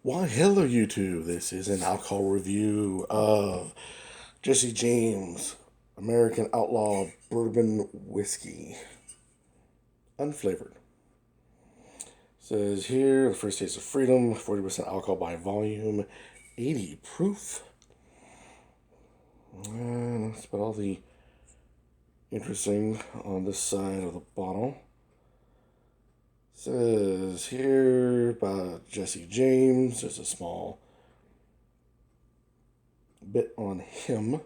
Why, hello, YouTube. This is an alcohol review of Jesse James American Outlaw Bourbon Whiskey. Unflavored. Says here, the first taste of freedom, 40% alcohol by volume, 80 proof. And that's about all the interesting on this side of the bottle. Says here about Jesse James. There's a small bit on him.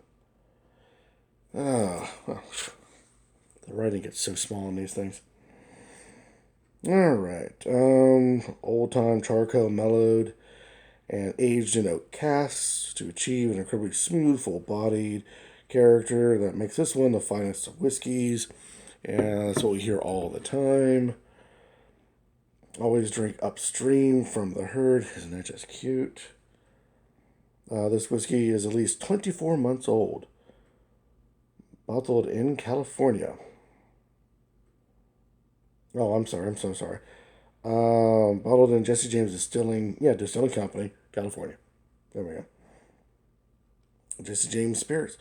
Well, the writing gets so small on these things. Alright, old time charcoal mellowed and aged in oak casks to achieve an incredibly smooth, full bodied character that makes this one the finest of whiskeys. And that's what we hear all the time. Always drink upstream from the herd. Isn't that just cute? This whiskey is at least 24 months old. Bottled in California. Oh, I'm sorry. I'm so sorry. Bottled in Jesse James Distilling Company, California. There we go. Jesse James Spirits.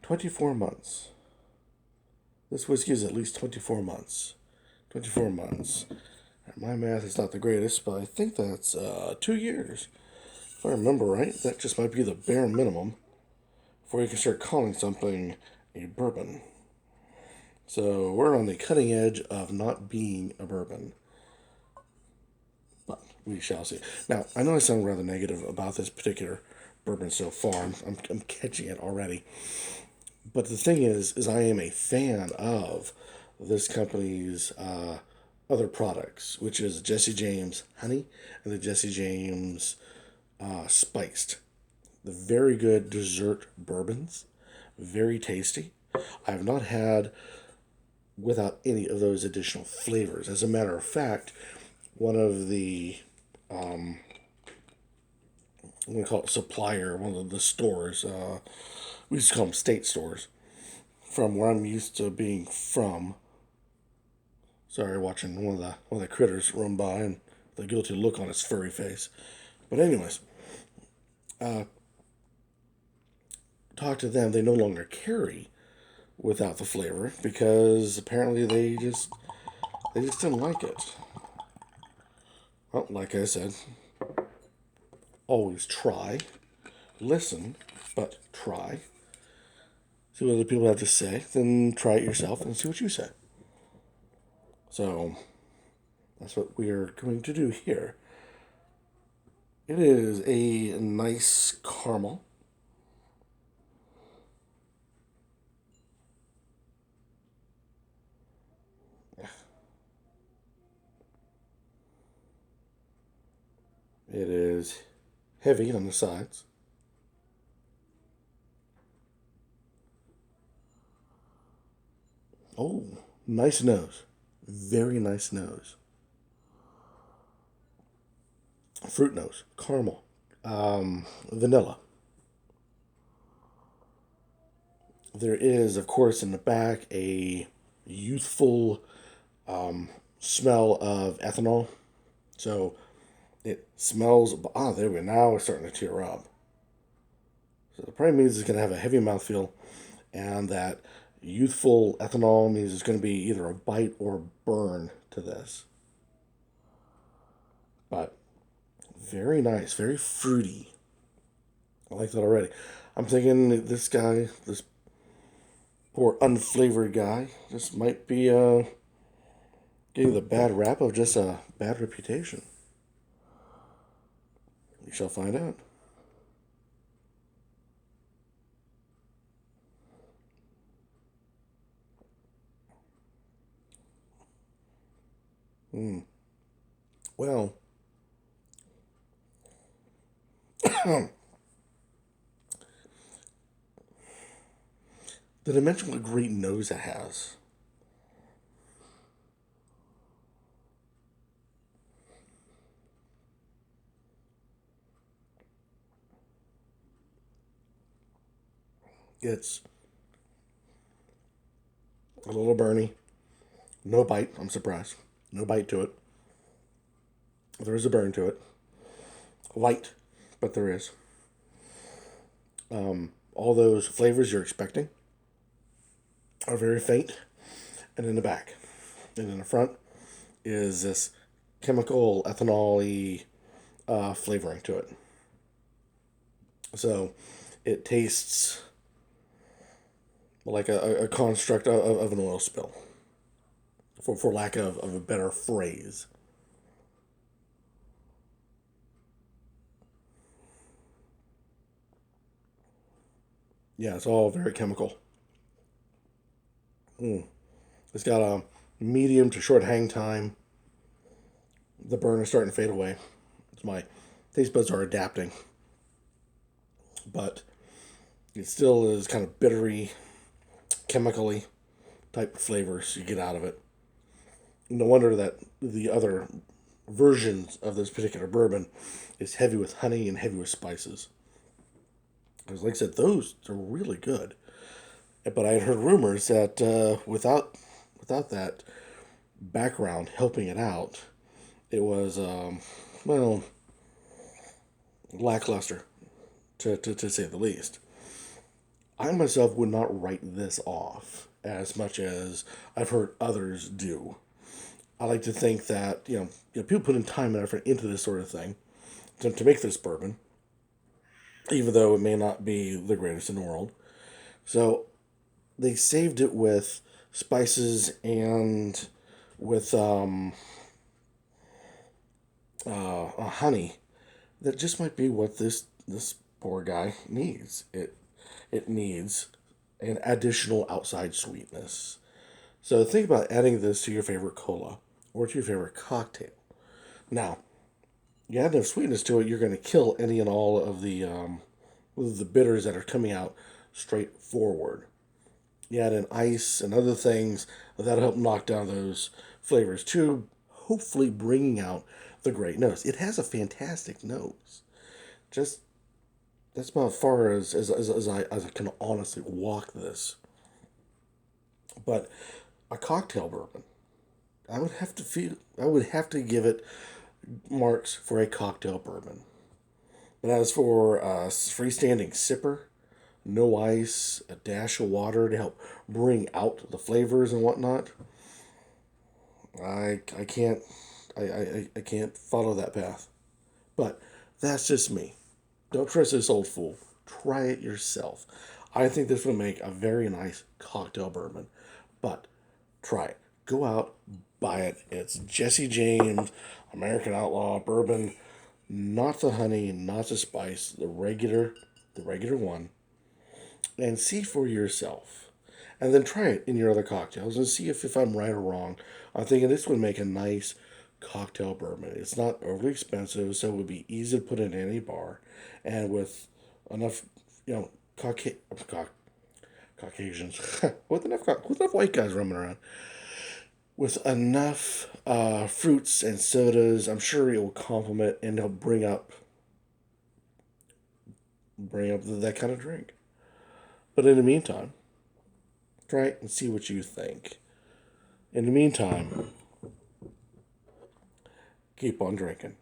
24 months. This whiskey is at least 24 months. 24 months. My math is not the greatest, but I think that's 2 years. If I remember right, that just might be the bare minimum before you can start calling something a bourbon. So we're on the cutting edge of not being a bourbon. But we shall see. Now, I know I sound rather negative about this particular bourbon so far. I'm catching it already. But the thing is I am a fan of this company's other products, which is Jesse James Honey and the Jesse James Spiced. The very good dessert bourbons, very tasty. I have not had without any of those additional flavors. As a matter of fact, one of the I'm going to call it supplier, one of the stores, we used to call them state stores, from where I'm used to being from. Sorry, watching one of the critters run by and the guilty look on his furry face. But anyways, talk to them. They no longer carry without the flavor because apparently they just didn't like it. Well, like I said, always try, listen, but try. See what other people have to say, then try it yourself and see what you say. So that's what we are going to do here. It is a nice caramel. It is heavy on the sides. Oh, nice nose. Very nice nose. Fruit nose, caramel, vanilla. There is, of course, in the back a youthful smell of ethanol. So it smells. There we go. Now we're starting to tear up. So it probably means it's going to have a heavy mouthfeel, and that youthful ethanol means it's going to be either a bite or a burn to this. But very nice, very fruity. I like that already. I'm thinking this poor unflavored guy, just might be getting the bad rap of just a bad reputation. We shall find out. Hmm. Well, did I mention what a great nose it has? It's a little burny. No bite. I'm surprised. No bite to it. There is a burn to it. light, but there is. All those flavors you're expecting are very faint and in the back. And in the front is this chemical ethanol flavoring to it. So it tastes like a construct of an oil spill, for lack of a better phrase. Yeah, it's all very chemical. It's got a medium to short hang time. The burn is starting to fade away. My taste buds are adapting, but it still is kind of bittery, chemically type flavors you get out of it. No wonder that the other versions of this particular bourbon is heavy with honey and heavy with spices. Because, like I said, those are really good. But I had heard rumors that without that background helping it out, it was well, lackluster to say the least. I myself would not write this off as much as I've heard others do. I like to think that people put in time and effort into this sort of thing to make this bourbon, even though it may not be the greatest in the world. So they saved it with spices and with honey that just might be what this poor guy needs. It needs an additional outside sweetness. So think about adding this to your favorite cola or to your favorite cocktail. Now, you add enough sweetness to it, you're going to kill any and all of the bitters that are coming out straight forward. You add in ice and other things that'll help knock down those flavors too, hopefully bringing out the great nose. It has a fantastic nose. Just that's about as far as I can honestly walk this. But a cocktail bourbon, I would have to give it marks for a cocktail bourbon. But as for a freestanding sipper, no ice, a dash of water to help bring out the flavors and whatnot, I can't I can't follow that path. But that's just me. Don't trust this old fool. Try it yourself. I think this would make a very nice cocktail bourbon. But try it. Go out, buy it. It's Jesse James American Outlaw Bourbon. Not the honey, not the spice, the regular one. And see for yourself. And then try it in your other cocktails and see if I'm right or wrong. I'm thinking this would make a nice cocktail bourbon. It's not overly expensive, so it would be easy to put in any bar. And with enough, you know, Caucasians, with enough white guys roaming around, with enough fruits and sodas, I'm sure it will complement and help bring up that kind of drink. But in the meantime, try it and see what you think. In the meantime, keep on drinking.